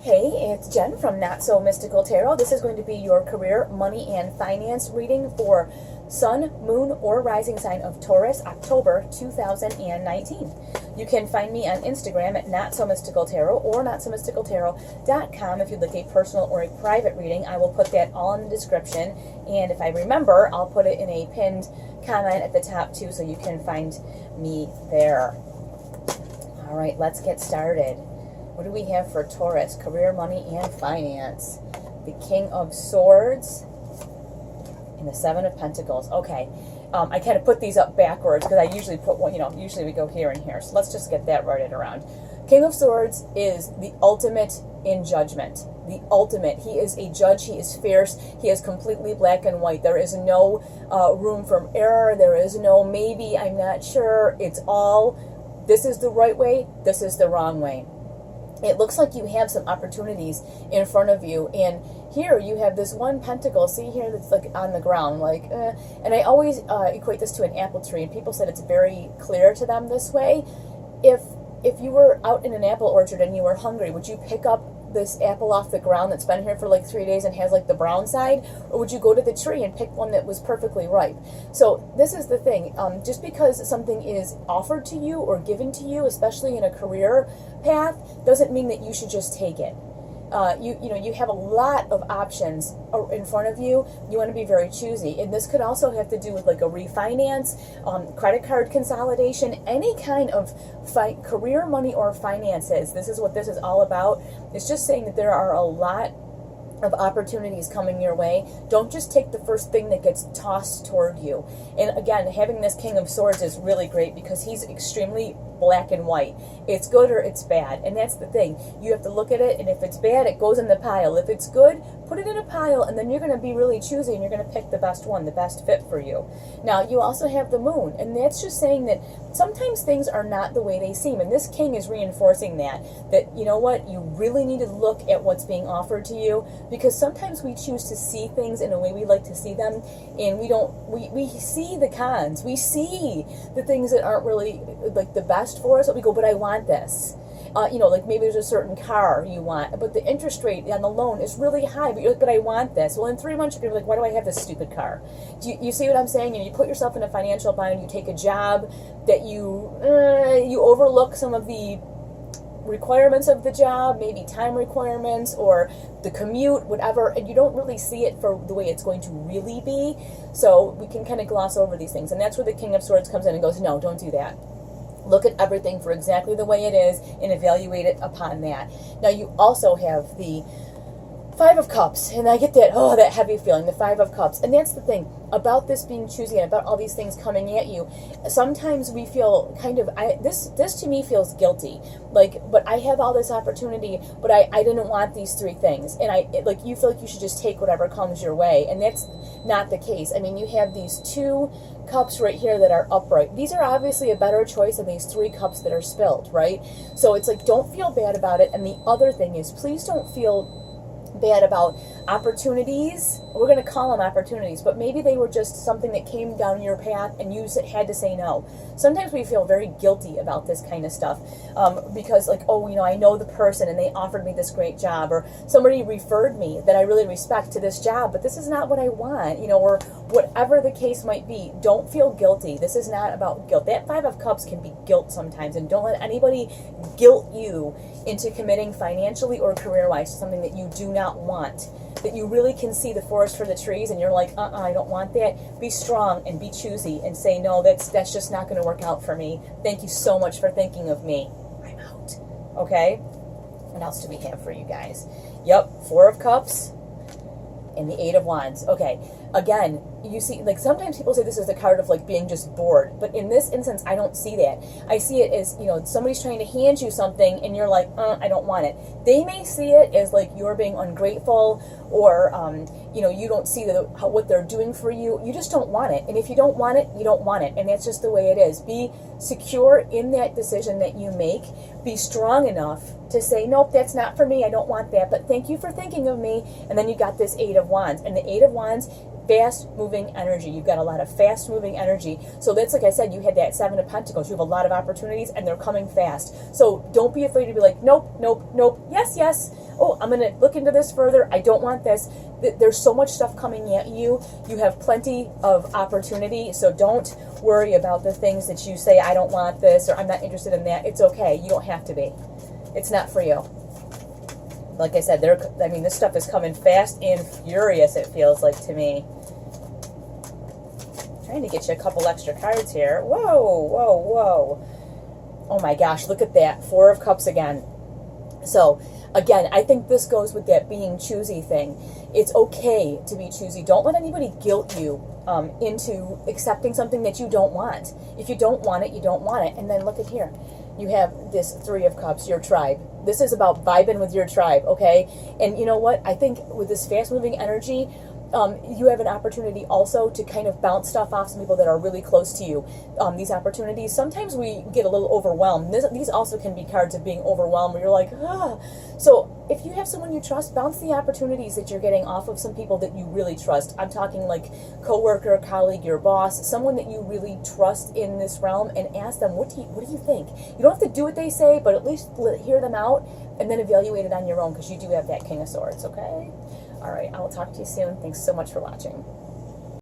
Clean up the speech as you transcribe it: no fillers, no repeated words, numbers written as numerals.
Hey, it's Jen from Not So Mystical Tarot. This is going to be your career, money, and finance reading for Sun, Moon, or Rising sign of Taurus, October 2019. You can find me on Instagram at Not So Mystical Tarot or NotSoMysticalTarot.com if you'd like a personal or a private reading. I will put that all in the description, and if I remember, I'll put it in a pinned comment at the top too, so you can find me there. All right, let's get started. What do we have for Taurus? Career, money, and finance. The King of Swords and the Seven of Pentacles. Okay, I kind of put these up backwards because I usually put one, usually we go here and here. So let's just get that righted around. King of Swords is the ultimate in judgment. The ultimate. He is a judge. He is fierce. He is completely black and white. There is no room for error. There is no maybe, I'm not sure. It's all, this is the right way, this is the wrong way. It looks like you have some opportunities in front of you, and here you have this one pentacle, see here, that's like on the ground, and I always equate this to an apple tree, and people said it's very clear to them this way. If you were out in an apple orchard and you were hungry, would you pick up this apple off the ground that's been here for like 3 days and has like the brown side, or would you go to the tree and pick one that was perfectly ripe? So this is the thing, just because something is offered to you or given to you, especially in a career path, doesn't mean that you should just take it. You have a lot of options in front of you. You want to be very choosy, and this could also have to do with like a refinance, credit card consolidation, any kind of career, money, or finances. This is what this is all about. It's just saying that there are a lot of opportunities coming your way. Don't just take the first thing that gets tossed toward you. And again, having this King of Swords is really great because he's extremely black and white. It's good or it's bad, and that's the thing. You have to look at it, and if it's bad, it goes in the pile. If it's good, put it in a pile, and then you're going to be really choosy, and you're going to pick the best one, the best fit for you. Now, you also have the Moon, and that's just saying that sometimes things are not the way they seem, and this King is reinforcing that you know what, you really need to look at what's being offered to you, because sometimes we choose to see things in a way we like to see them, and we see the cons, we see the things that aren't really like the best for us, but we go, but I want this. Like maybe there's a certain car you want, but the interest rate on the loan is really high, but you're like, but I want this. Well, in 3 months, you're going to be like, why do I have this stupid car? Do you see what I'm saying? You put yourself in a financial bind, you take a job that you overlook some of the requirements of the job, maybe time requirements or the commute, whatever, and you don't really see it for the way it's going to really be. So we can kind of gloss over these things, and that's where the King of Swords comes in and goes, no, don't do that. Look at everything for exactly the way it is and evaluate it upon that. Now you also have the Five of Cups, and I get that heavy feeling, the Five of Cups. And that's the thing about this being choosy and about all these things coming at you. Sometimes we feel kind of, this to me feels guilty. But I have all this opportunity, but I didn't want these 3 things. And you feel like you should just take whatever comes your way. And that's not the case. I mean, you have these 2 cups right here that are upright. These are obviously a better choice than these 3 cups that are spilled, right? So it's like, don't feel bad about it. And the other thing is, please don't feel bad about opportunities. We're going to call them opportunities, but maybe they were just something that came down your path and you had to say no. Sometimes we feel very guilty about this kind of stuff because I know the person and they offered me this great job, or somebody referred me that I really respect to this job, but this is not what I want, or whatever the case might be. Don't feel guilty. This is not about guilt. That Five of Cups can be guilt sometimes, and don't let anybody guilt you into committing financially or career-wise to something that you do not want, that you really can see the forest for the trees, and you're like, I don't want that. Be strong and be choosy and say, no, that's just not going to work out for me. Thank you so much for thinking of me. I'm out. Okay? What else do we have for you guys? Yep, Four of Cups and the Eight of Wands. Okay, again, you see, sometimes people say this is the card of being just bored, but in this instance, I don't see that. I see it as, somebody's trying to hand you something and you're like, I don't want it. They may see it as you're being ungrateful, or you don't see what they're doing for you. You just don't want it, and if you don't want it, you don't want it, and that's just the way it is. Be secure in that decision that you make. Be strong enough to say, nope, that's not for me, I don't want that, but thank you for thinking of me. And then you got this Eight of Wands, and the Eight of Wands, fast-moving energy. You've got a lot of fast-moving energy. So that's, like I said, you had that Seven of Pentacles. You have a lot of opportunities, and they're coming fast. So don't be afraid to be like, nope, nope, nope, yes, yes. oh, I'm going to look into this further. I don't want this. There's so much stuff coming at you. You have plenty of opportunity, so don't worry about the things that you say, I don't want this, or I'm not interested in that. It's okay. You don't have to be. It's not for you. Like I said, this stuff is coming fast and furious, it feels like to me. Trying to get you a couple extra cards here. Whoa, whoa, whoa. Oh my gosh, look at that. 4 of Cups again. So, again, I think this goes with that being choosy thing. It's okay to be choosy. Don't let anybody guilt you into accepting something that you don't want. If you don't want it, you don't want it. And then look at here. You have this 3 of Cups, your tribe. This is about vibing with your tribe, okay? And you know what? I think with this fast-moving energy, you have an opportunity also to kind of bounce stuff off some people that are really close to you. These opportunities, sometimes we get a little overwhelmed. These also can be cards of being overwhelmed where you're like, ah. So if you have someone you trust, bounce the opportunities that you're getting off of some people that you really trust. I'm talking like coworker, colleague, your boss, someone that you really trust in this realm, and ask them, what do you think? You don't have to do what they say, but at least hear them out and then evaluate it on your own, because you do have that King of Swords, okay? All right, I will talk to you soon. Thanks so much for watching.